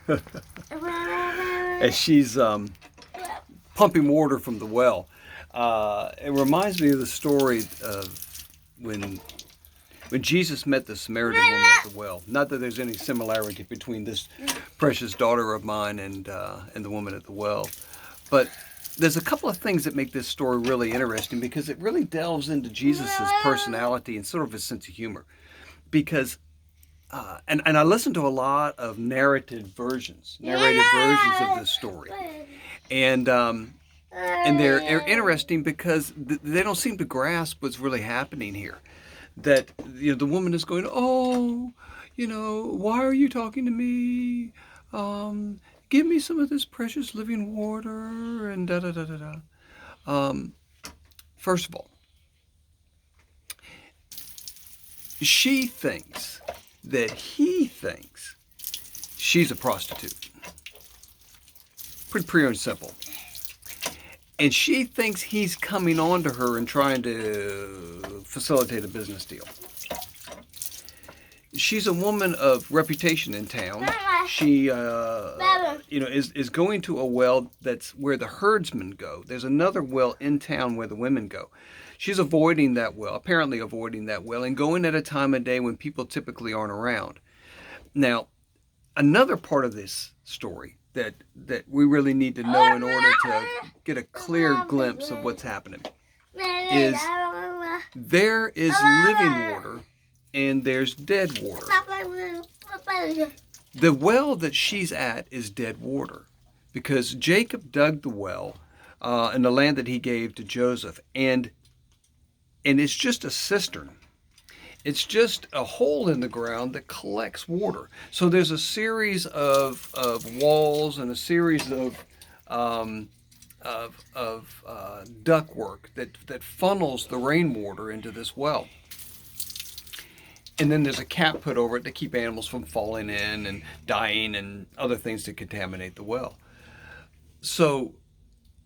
as she's pumping water from the well. It reminds me of the story of when Jesus met the Samaritan woman at the well. Not that there's any similarity between this precious daughter of mine and the woman at the well, but there's a couple of things that make this story really interesting because it really delves into Jesus's personality and sort of his sense of humor. Because and I listened to a lot of narrated versions of this story, and they're interesting because they don't seem to grasp what's really happening here. That the woman is going, oh, why are you talking to me? Give me some of this precious living water and da da da da da. First of all, she thinks that he thinks she's a prostitute. Pretty pure and simple. And she thinks he's coming on to her and trying to facilitate a business deal. She's a woman of reputation in town. She, is going to a well that's where the herdsmen go. There's another well in town where the women go. She's avoiding that well, apparently avoiding that well, and going at a time of day when people typically aren't around. Now, another part of this story that we really need to know in order to get a clear glimpse of what's happening is there is living water and there's dead water. The well that she's at is dead water because Jacob dug the well in the land that he gave to Joseph, and it's just a cistern. It's just a hole in the ground that collects water. So there's a series of walls and a series of ductwork that funnels the rainwater into this well. And then there's a cap put over it to keep animals from falling in and dying and other things that contaminate the well. So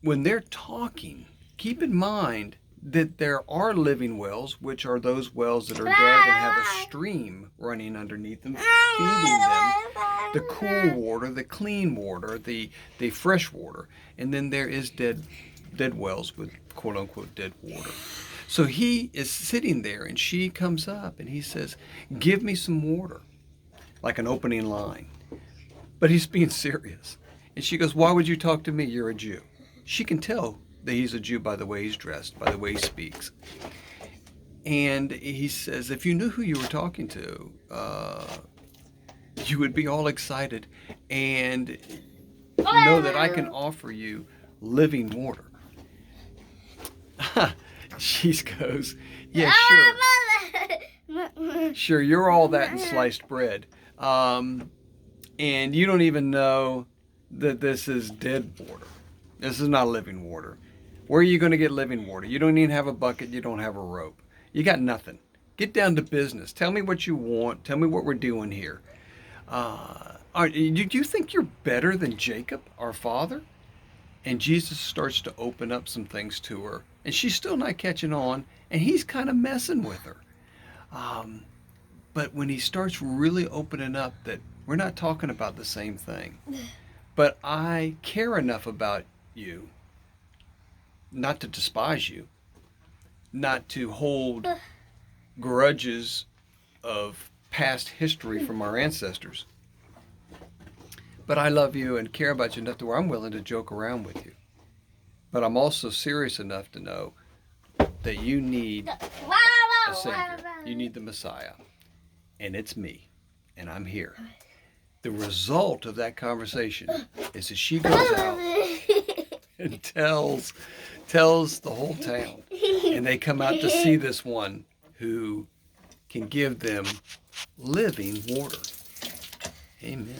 when they're talking, keep in mind that there are living wells, which are those wells that are dug and have a stream running underneath them, feeding them the cool water, the clean water, the fresh water. And then there is dead wells with quote unquote dead water. So he is sitting there and she comes up and he says, give me some water, like an opening line. But he's being serious. And she goes, why would you talk to me? You're a Jew. She can tell that he's a Jew by the way he's dressed, by the way he speaks. And he says, if you knew who you were talking to, you would be all excited and know that I can offer you living water. She goes, yeah, sure. Sure, you're all that in sliced bread. And you don't even know that this is dead water. This is not living water. Where are you going to get living water? You don't even have a bucket. You don't have a rope. You got nothing. Get down to business. Tell me what you want. Tell me what we're doing here. Do you think you're better than Jacob, our father? And Jesus starts to open up some things to her. And she's still not catching on. And he's kind of messing with her. But when he starts really opening up that we're not talking about the same thing. But I care enough about you not to despise you, not to hold grudges of past history from our ancestors. But I love you and care about you enough to where I'm willing to joke around with you. But I'm also serious enough to know that you need a Savior. You need the Messiah. And it's me. And I'm here. The result of that conversation is that she goes out and tells the whole town. And they come out to see this one who can give them living water. Amen.